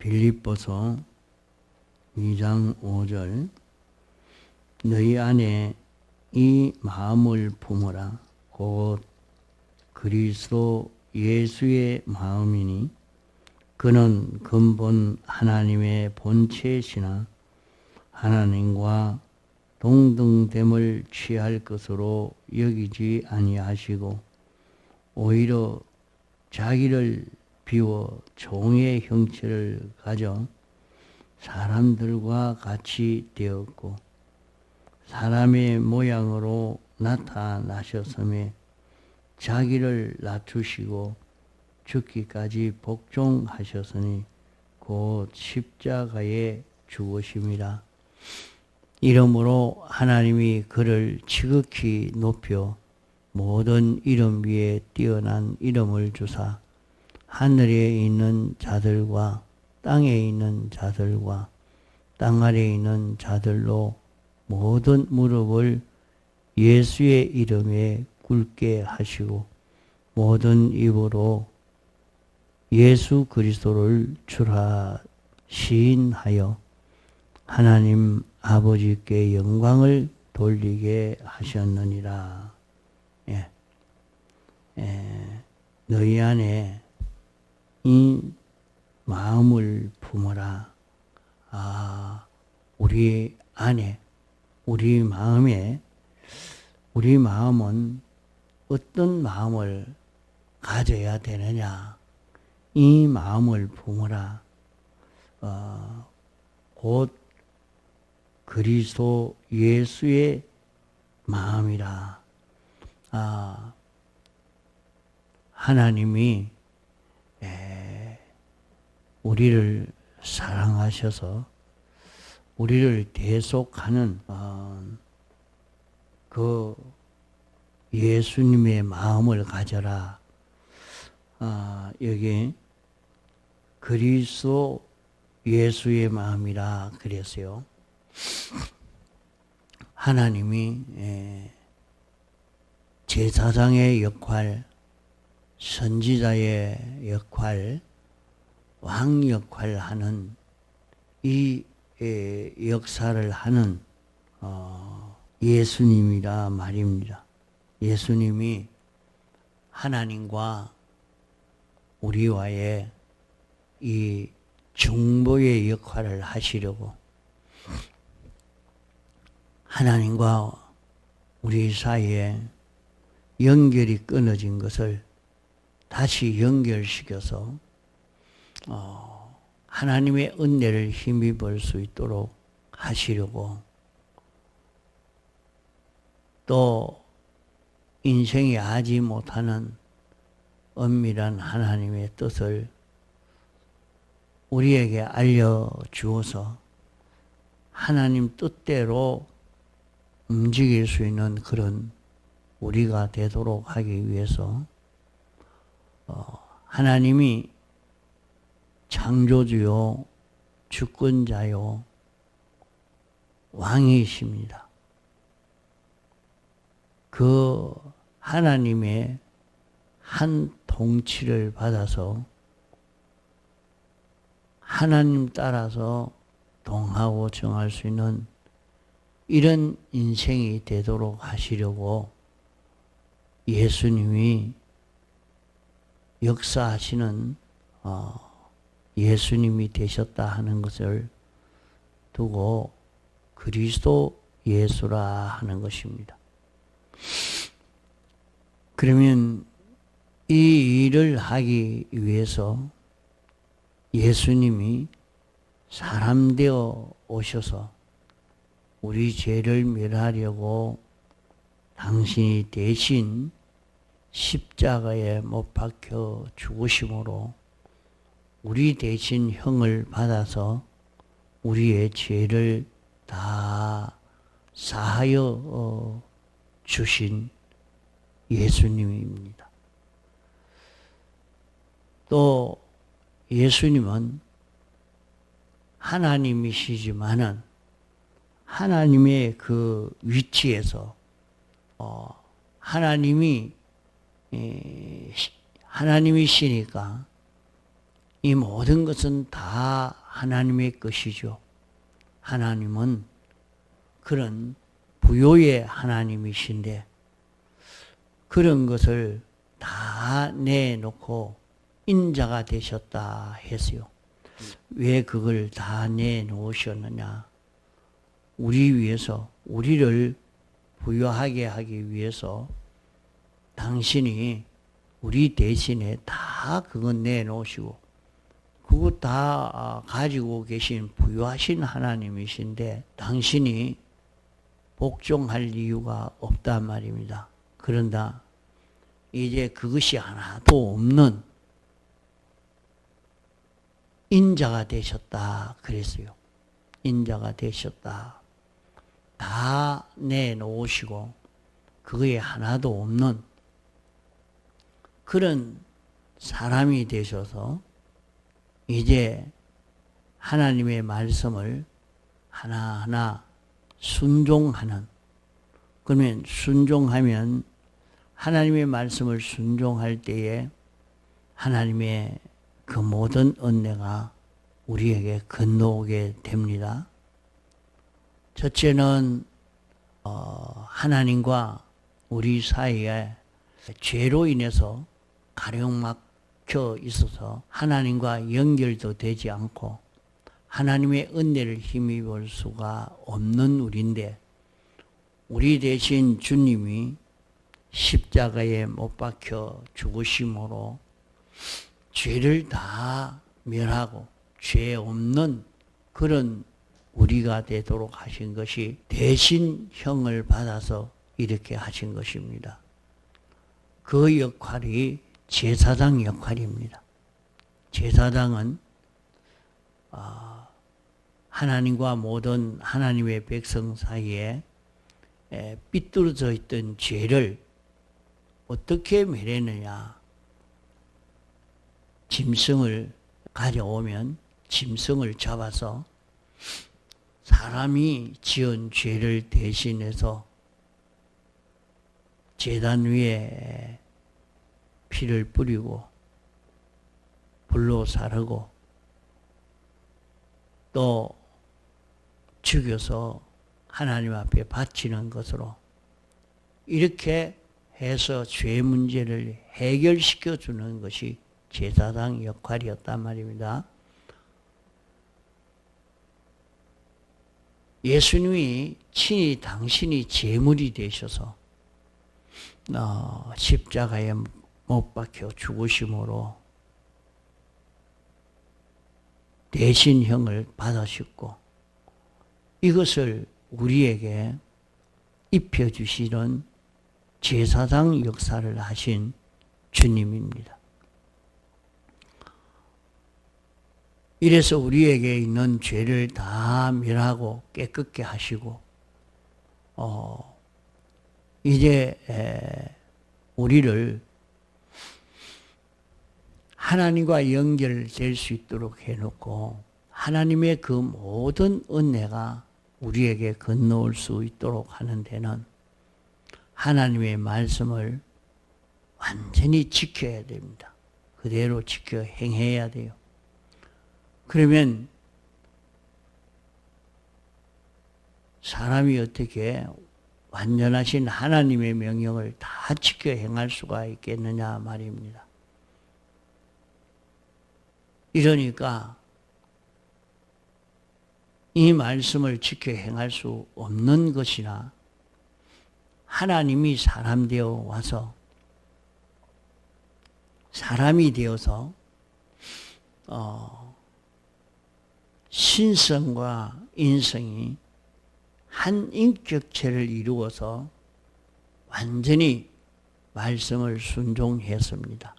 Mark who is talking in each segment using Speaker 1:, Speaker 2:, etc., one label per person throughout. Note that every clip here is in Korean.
Speaker 1: 빌립보서 2장 5절 너희 안에 이 마음을 품어라. 곧 그리스도 예수의 마음이니 그는 근본 하나님의 본체시나 하나님과 동등됨을 취할 것으로 여기지 아니하시고 오히려 자기를 비워 종의 형체를 가져 사람들과 같이 되었고 사람의 모양으로 나타나셨으며 자기를 낮추시고 죽기까지 복종하셨으니 곧 십자가에 죽으심이라. 이러므로 하나님이 그를 지극히 높여 모든 이름 위에 뛰어난 이름을 주사 하늘에 있는 자들과 땅에 있는 자들과 땅 아래에 있는 자들로 모든 무릎을 예수의 이름에 꿇게 하시고 모든 입으로 예수 그리스도를 주라 시인하여 하나님 아버지께 영광을 돌리게 하셨느니라. 너희 안에 이 마음을 품어라. 우리 안에, 우리 마음에, 우리 마음은 어떤 마음을 가져야 되느냐. 이 마음을 품어라. 곧 그리스도 예수의 마음이라. 하나님이 우리를 사랑하셔서 우리를 대속하는 그 예수님의 마음을 가져라. 여기 그리스도 예수의 마음이라 그랬어요. 하나님이 제사장의 역할, 선지자의 역할, 왕 역할을 하는 이 역사를 하는 예수님이라 말입니다. 예수님이 하나님과 우리와의 이 중보의 역할을 하시려고 하나님과 우리 사이에 연결이 끊어진 것을 다시 연결시켜서 하나님의 은혜를 힘입을 수 있도록 하시려고 또 인생이 알지 못하는 엄밀한 하나님의 뜻을 우리에게 알려주어서 하나님 뜻대로 움직일 수 있는 그런 우리가 되도록 하기 위해서 하나님이 창조주요 주권자요 왕이십니다. 그 하나님의 한 통치를 받아서 하나님 따라서 동하고 정할 수 있는 이런 인생이 되도록 하시려고 예수님이 역사하시는 예수님이 되셨다 하는 것을 두고 그리스도 예수라 하는 것입니다. 그러면 이 일을 하기 위해서 예수님이 사람 되어 오셔서 우리 죄를 멸하려고 당신이 대신 십자가에 못 박혀 죽으심으로 우리 대신 형을 받아서 우리의 죄를 다 사하여 주신 예수님입니다. 또 예수님은 하나님이시지만은 하나님의 그 위치에서 하나님이시니까 이 모든 것은 다 하나님의 것이죠. 하나님은 그런 부요의 하나님이신데 그런 것을 다 내놓고 인자가 되셨다 했어요. 왜 그걸 다 내놓으셨느냐? 우리 위해서, 우리를 부요하게 하기 위해서 당신이 우리 대신에 다 그건 내놓으시고 그거 다 가지고 계신 부요하신 하나님이신데 당신이 복종할 이유가 없단 말입니다. 그런다 이제 그것이 하나도 없는 인자가 되셨다 그랬어요. 인자가 되셨다. 다 내놓으시고 그거에 하나도 없는 그런 사람이 되셔서 이제 하나님의 말씀을 하나하나 순종하는, 그러면 순종하면 하나님의 말씀을 순종할 때에 하나님의 그 모든 은혜가 우리에게 건너오게 됩니다. 첫째는 하나님과 우리 사이에 죄로 인해서 가룡막혀 있어서 하나님과 연결도 되지 않고 하나님의 은혜를 힘입을 수가 없는 우리인데 우리 대신 주님이 십자가에 못 박혀 죽으심으로 죄를 다 멸하고 죄 없는 그런 우리가 되도록 하신 것이 대신 형을 받아서 이렇게 하신 것입니다. 그 역할이 제사장 역할입니다. 제사장은 하나님과 모든 하나님의 백성 사이에 삐뚤어져 있던 죄를 어떻게 멸했느냐. 짐승을 가져오면 짐승을 잡아서 사람이 지은 죄를 대신해서 제단 위에 피를 뿌리고 불로 사르고 또 죽여서 하나님 앞에 바치는 것으로 이렇게 해서 죄 문제를 해결시켜 주는 것이 제사장 역할이었단 말입니다. 예수님이 친히 당신이 제물이 되셔서 십자가에 못 박혀 죽으심으로 대신형을 받으셨고 이것을 우리에게 입혀주시는 제사장 역사를 하신 주님입니다. 이래서 우리에게 있는 죄를 다 멸하고 깨끗게 하시고 이제 우리를 하나님과 연결될 수 있도록 해놓고 하나님의 그 모든 은혜가 우리에게 건너올 수 있도록 하는 데는 하나님의 말씀을 완전히 지켜야 됩니다. 그대로 지켜 행해야 돼요. 그러면 사람이 어떻게 완전하신 하나님의 명령을 다 지켜 행할 수가 있겠느냐 말입니다. 이러니까 이 말씀을 지켜 행할 수 없는 것이나 하나님이 사람 되어 와서 사람이 되어서 신성과 인성이 한 인격체를 이루어서 완전히 말씀을 순종했습니다.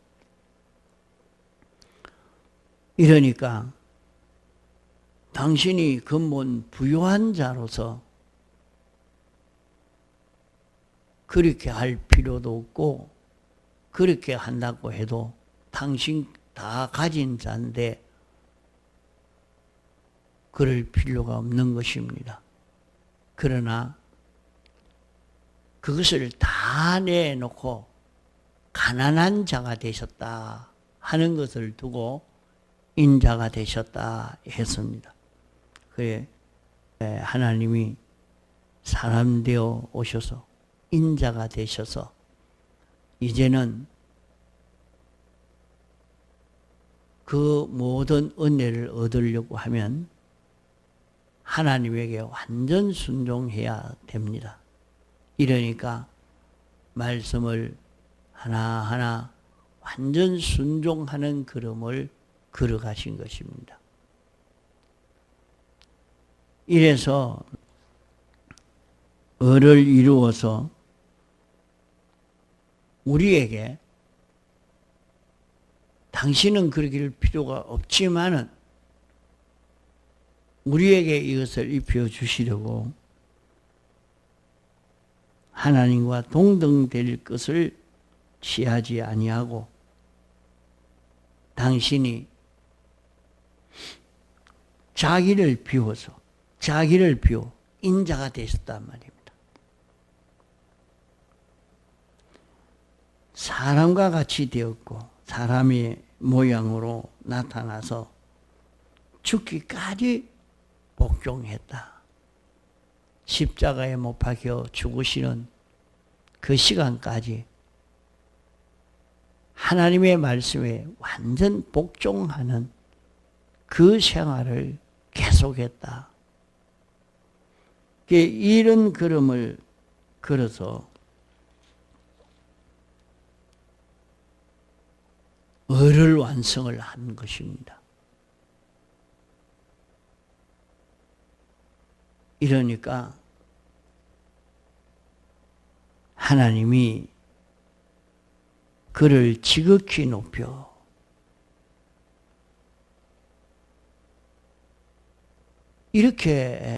Speaker 1: 이러니까 당신이 근본 부요한 자로서 그렇게 할 필요도 없고 그렇게 한다고 해도 당신 다 가진 자인데 그럴 필요가 없는 것입니다. 그러나 그것을 다 내놓고 가난한 자가 되셨다 하는 것을 두고 인자가 되셨다 했습니다. 그래 하나님이 사람 되어 오셔서 인자가 되셔서 이제는 그 모든 은혜를 얻으려고 하면 하나님에게 완전 순종해야 됩니다. 이러니까 말씀을 하나하나 완전 순종하는 걸음을 걸어가신 것입니다. 이래서 을을 이루어서 우리에게 당신은 그러길 필요가 없지만은 우리에게 이것을 입혀 주시려고 하나님과 동등될 것을 취하지 아니하고 당신이 자기를 비워서 자기를 비워 인자가 되셨단 말입니다. 사람과 같이 되었고 사람의 모양으로 나타나서 죽기까지 복종했다. 십자가에 못 박혀 죽으시는 그 시간까지 하나님의 말씀에 완전 복종하는 그 생활을 계속했다. 이런 걸음을 걸어서 을을 완성을 한 것입니다. 이러니까 하나님이 그를 지극히 높여 이렇게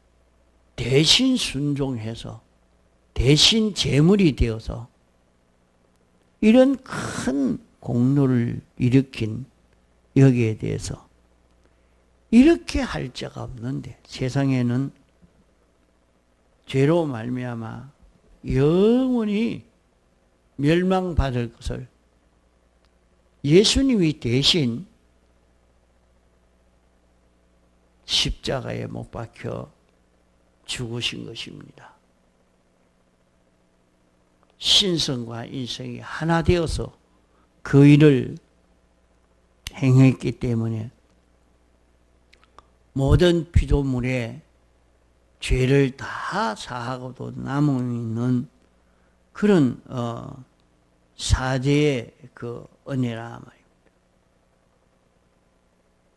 Speaker 1: 대신 순종해서 대신 제물이 되어서 이런 큰 공로를 일으킨 여기에 대해서 이렇게 할 자가 없는데 세상에는 죄로 말미암아 영원히 멸망받을 것을 예수님이 대신 십자가에 못 박혀 죽으신 것입니다. 신성과 인성이 하나 되어서 그 일을 행했기 때문에 모든 피조물의 죄를 다 사하고도 남아있는 그런 사죄의 그 은혜라 말입니다.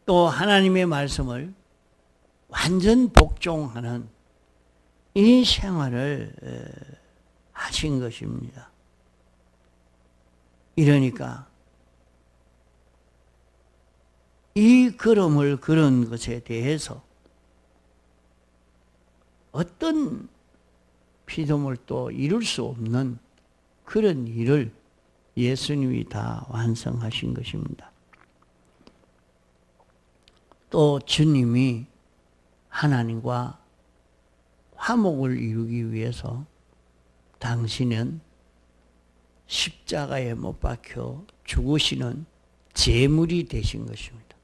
Speaker 1: 또 하나님의 말씀을 완전 복종하는 이 생활을 하신 것입니다. 이러니까 이 걸음을 걸은 것에 대해서 어떤 피조물도 이룰 수 없는 그런 일을 예수님이 다 완성하신 것입니다. 또 주님이 하나님과 화목을 이루기 위해서 당신은 십자가에 못 박혀 죽으시는 제물이 되신 것입니다.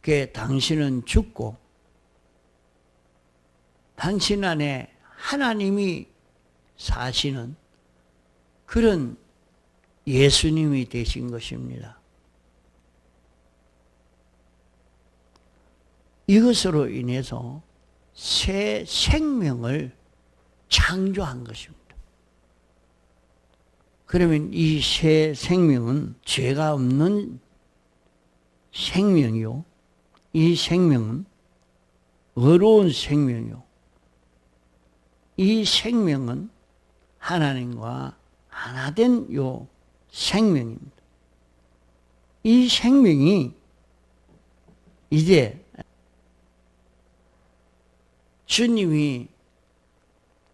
Speaker 1: 그 당신은 죽고 당신 안에 하나님이 사시는 그런 예수님이 되신 것입니다. 이것으로 인해서 새 생명을 창조한 것입니다. 그러면 이 새 생명은 죄가 없는 생명이요. 이 생명은 의로운 생명이요. 이 생명은 하나님과 하나 된 요 생명입니다. 이 생명이 이제 주님이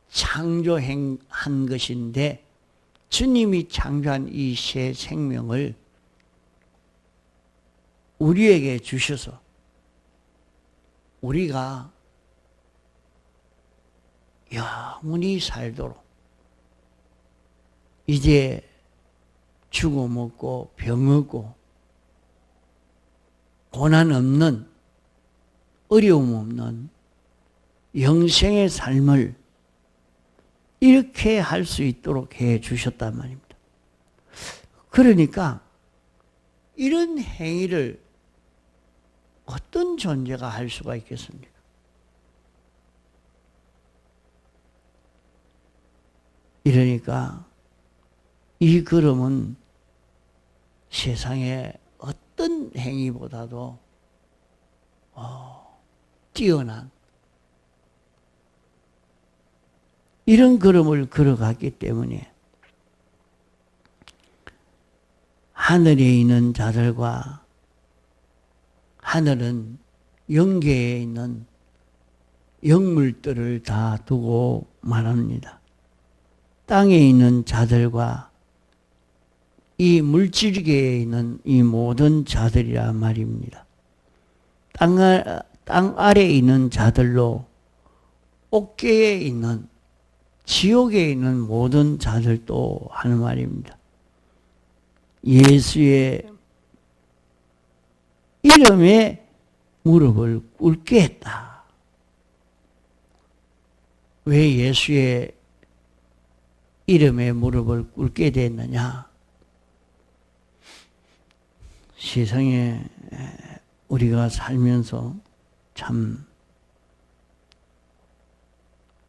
Speaker 1: 창조한 것인데 주님이 창조한 이 새 생명을 우리에게 주셔서 우리가 영원히 살도록 이제 죽어먹고 병하고 고난 없는, 어려움 없는 영생의 삶을 이렇게 할 수 있도록 해 주셨단 말입니다. 그러니까 이런 행위를 어떤 존재가 할 수가 있겠습니까? 이러니까 이 걸음은 세상의 어떤 행위보다도 뛰어난 이런 걸음을 걸어갔기 때문에 하늘에 있는 자들과 하늘은 영계에 있는 영물들을 다 두고 말합니다. 땅에 있는 자들과 이 물질계에 있는 이 모든 자들이라 말입니다. 땅 아래에 있는 자들로 옥계에 있는 지옥에 있는 모든 자들도 하는 말입니다. 예수의 이름에 무릎을 꿇게 했다. 왜 예수의 이름에 무릎을 꿇게 됐느냐? 세상에 우리가 살면서 참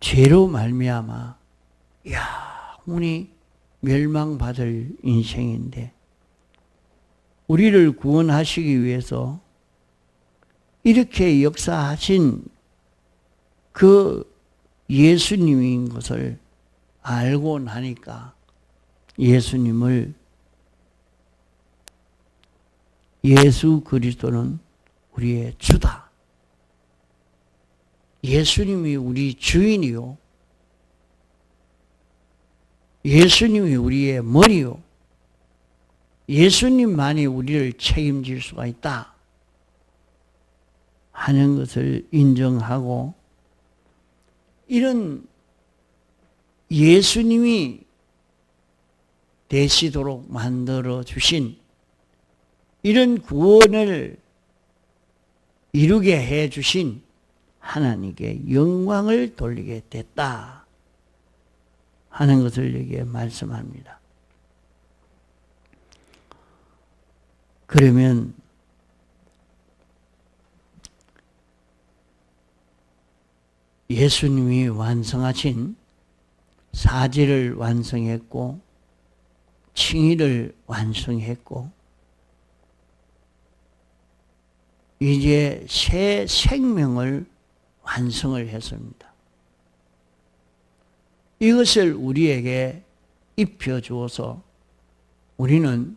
Speaker 1: 죄로 말미암아 영원히 멸망받을 인생인데 우리를 구원하시기 위해서 이렇게 역사하신 그 예수님인 것을 알고 나니까 예수님을 예수 그리스도는 우리의 주다. 예수님이 우리 주인이요. 예수님이 우리의 머리요. 예수님만이 우리를 책임질 수가 있다 하는 것을 인정하고 이런 예수님이 되시도록 만들어 주신 이런 구원을 이루게 해 주신 하나님께 영광을 돌리게 됐다 하는 것을 여기에 말씀합니다. 그러면 예수님이 완성하신 사제를 완성했고 칭의를 완성했고 이제 새 생명을 완성을 했습니다. 이것을 우리에게 입혀주어서 우리는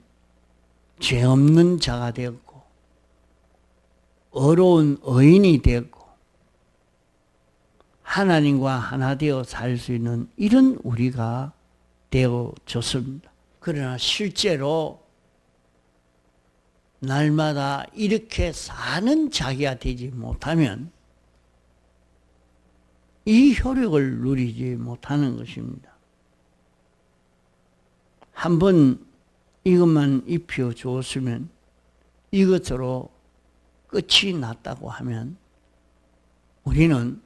Speaker 1: 죄 없는 자가 되었고 어려운 의인이 되었고 하나님과 하나 되어 살 수 있는 이런 우리가 되어졌습니다. 그러나 실제로 날마다 이렇게 사는 자기가 되지 못하면 이 효력을 누리지 못하는 것입니다. 한번 이것만 입혀 주었으면 이것으로 끝이 났다고 하면 우리는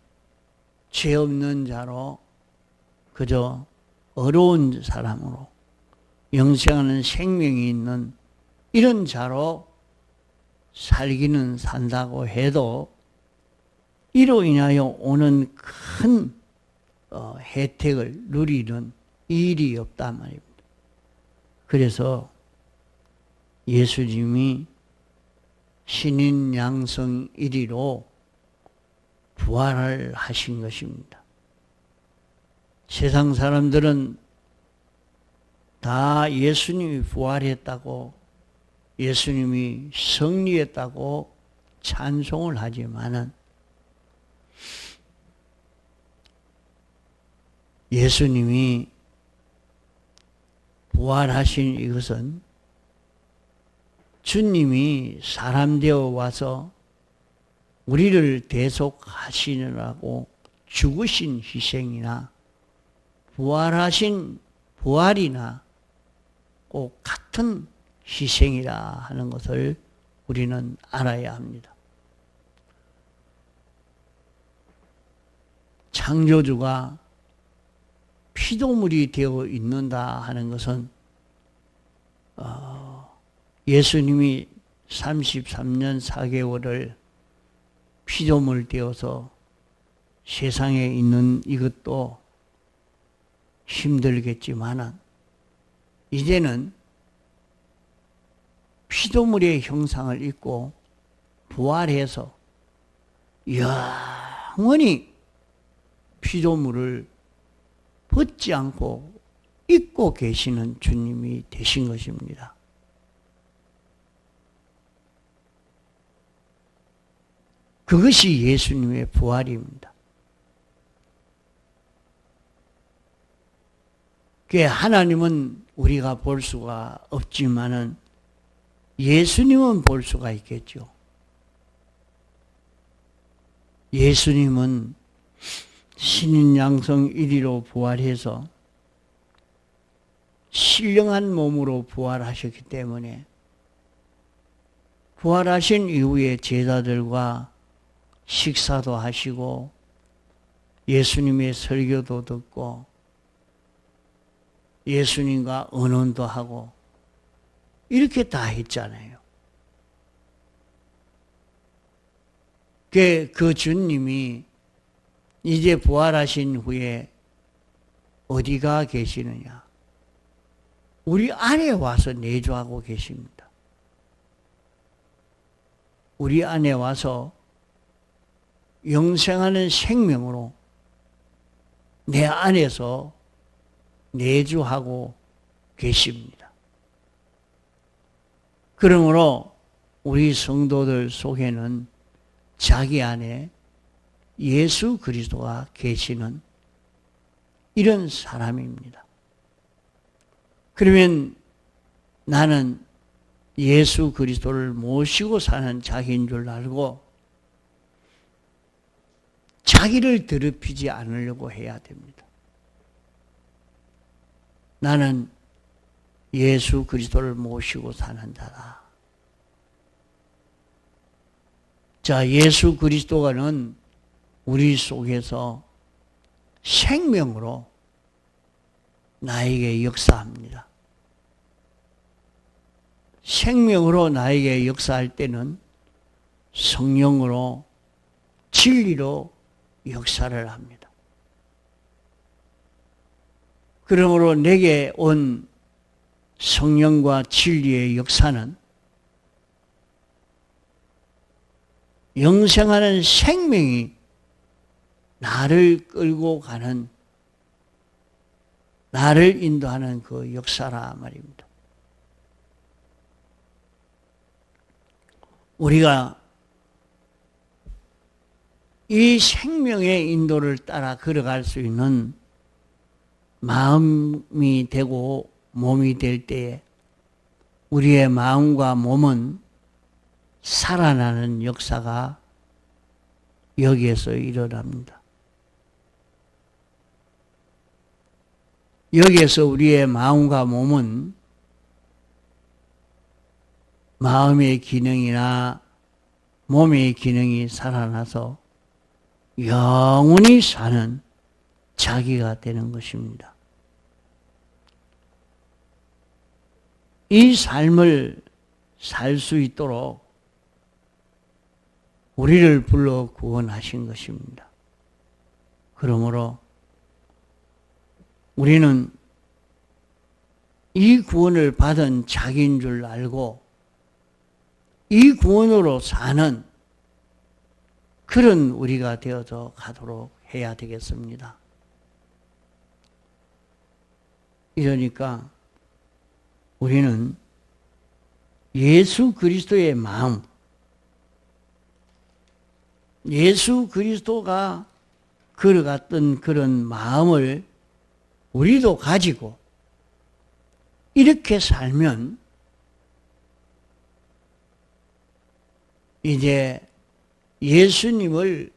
Speaker 1: 죄 없는 자로 그저 어려운 사람으로 영생하는 생명이 있는 이런 자로 살기는 산다고 해도 이로 인하여 오는 큰 혜택을 누리는 일이 없단 말입니다. 그래서 예수님이 신인 양성 1위로 부활을 하신 것입니다. 세상 사람들은 다 예수님이 부활했다고 예수님이 승리했다고 찬송을 하지만은 예수님이 부활하신 이것은 주님이 사람 되어 와서 우리를 대속하시느라고 죽으신 희생이나 부활하신 부활이나 꼭 같은 희생이라 하는 것을 우리는 알아야 합니다. 창조주가 피조물이 되어 있는다 하는 것은 예수님이 33년 4개월을 피조물 되어서 세상에 있는 이것도 힘들겠지만 이제는 피조물의 형상을 입고 부활해서 영원히 피조물을 벗지 않고 입고 계시는 주님이 되신 것입니다. 그것이 예수님의 부활입니다. 하나님은 우리가 볼 수가 없지만은 예수님은 볼 수가 있겠죠. 예수님은 신인 양성 1위로 부활해서 신령한 몸으로 부활하셨기 때문에 부활하신 이후에 제자들과 식사도 하시고 예수님의 설교도 듣고 예수님과 언언도 하고 이렇게 다 했잖아요. 그 주님이 이제 부활하신 후에 어디가 계시느냐? 우리 안에 와서 내주하고 계십니다. 우리 안에 와서 영생하는 생명으로 내 안에서 내주하고 계십니다. 그러므로 우리 성도들 속에는 자기 안에 예수 그리스도가 계시는 이런 사람입니다. 그러면 나는 예수 그리스도를 모시고 사는 자기인 줄 알고 자기를 더럽히지 않으려고 해야 됩니다. 나는 예수 그리스도를 모시고 사는 자다. 자, 예수 그리스도가는 우리 속에서 생명으로 나에게 역사합니다. 생명으로 나에게 역사할 때는 성령으로 진리로 역사를 합니다. 그러므로 내게 온 성령과 진리의 역사는 영생하는 생명이 나를 끌고 가는, 나를 인도하는 그 역사라 말입니다. 우리가 이 생명의 인도를 따라 걸어갈 수 있는 마음이 되고 몸이 될 때에 우리의 마음과 몸은 살아나는 역사가 여기에서 일어납니다. 여기에서 우리의 마음과 몸은 마음의 기능이나 몸의 기능이 살아나서 영원히 사는 자기가 되는 것입니다. 이 삶을 살 수 있도록 우리를 불러 구원하신 것입니다. 그러므로 우리는 이 구원을 받은 자기인 줄 알고 이 구원으로 사는 그런 우리가 되어서 가도록 해야 되겠습니다. 이러니까 우리는 예수 그리스도의 마음, 예수 그리스도가 걸어갔던 그런 마음을 우리도 가지고 이렇게 살면 이제 예수님을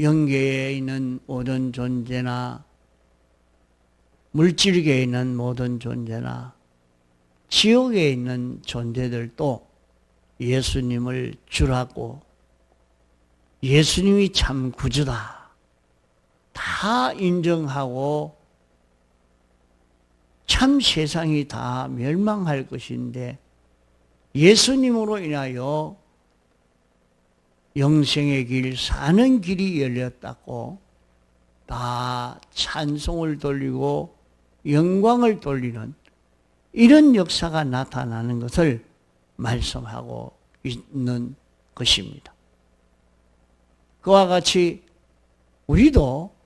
Speaker 1: 영계에 있는 모든 존재나 물질계에 있는 모든 존재나 지옥에 있는 존재들도 예수님을 주라고, 예수님이 참 구주다 다 인정하고 참 세상이 다 멸망할 것인데 예수님으로 인하여 영생의 길, 사는 길이 열렸다고 다 찬송을 돌리고 영광을 돌리는 이런 역사가 나타나는 것을 말씀하고 있는 것입니다. 그와 같이 우리도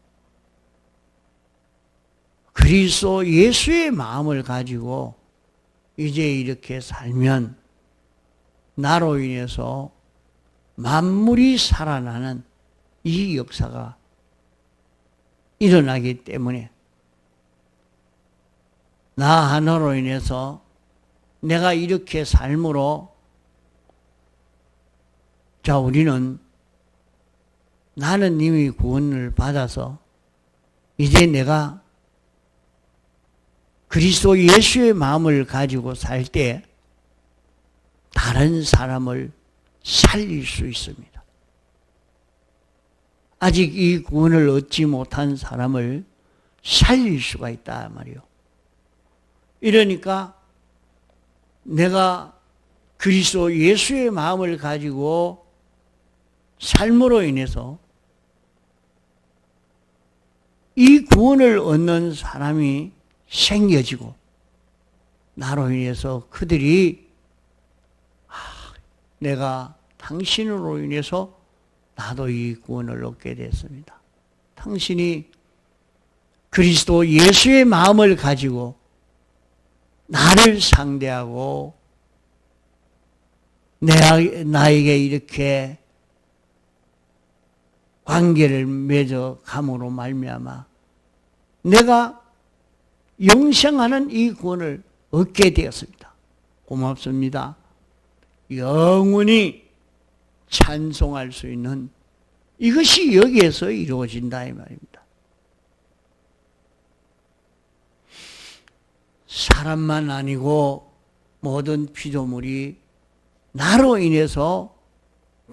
Speaker 1: 그리스도 예수의 마음을 가지고 이제 이렇게 살면 나로 인해서 만물이 살아나는 이 역사가 일어나기 때문에 나 하나로 인해서 내가 이렇게 삶으로 자 우리는 나는 이미 구원을 받아서 이제 내가 그리스도 예수의 마음을 가지고 살 때 다른 사람을 살릴 수 있습니다. 아직 이 구원을 얻지 못한 사람을 살릴 수가 있다 말이요. 이러니까 내가 그리스도 예수의 마음을 가지고 삶으로 인해서 이 구원을 얻는 사람이 생겨지고 나로 인해서 그들이 내가 당신으로 인해서 나도 이 구원을 얻게 됐습니다. 당신이 그리스도 예수의 마음을 가지고 나를 상대하고 나에게 이렇게 관계를 맺어 감으로 말미암아 내가 영생하는 이 구원을 얻게 되었습니다. 고맙습니다. 영원히 찬송할 수 있는 이것이 여기에서 이루어진다 이 말입니다. 사람만 아니고 모든 피조물이 나로 인해서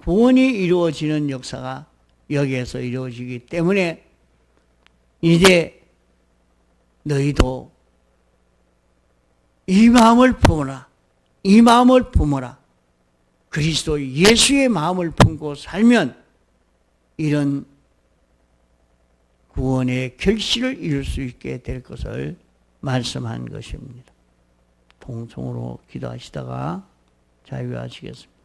Speaker 1: 구원이 이루어지는 역사가 여기에서 이루어지기 때문에 이제 너희도 이 마음을 품어라. 이 마음을 품어라. 그리스도 예수의 마음을 품고 살면 이런 구원의 결실을 이룰 수 있게 될 것을 말씀한 것입니다. 통성으로 기도하시다가 자유하시겠습니다.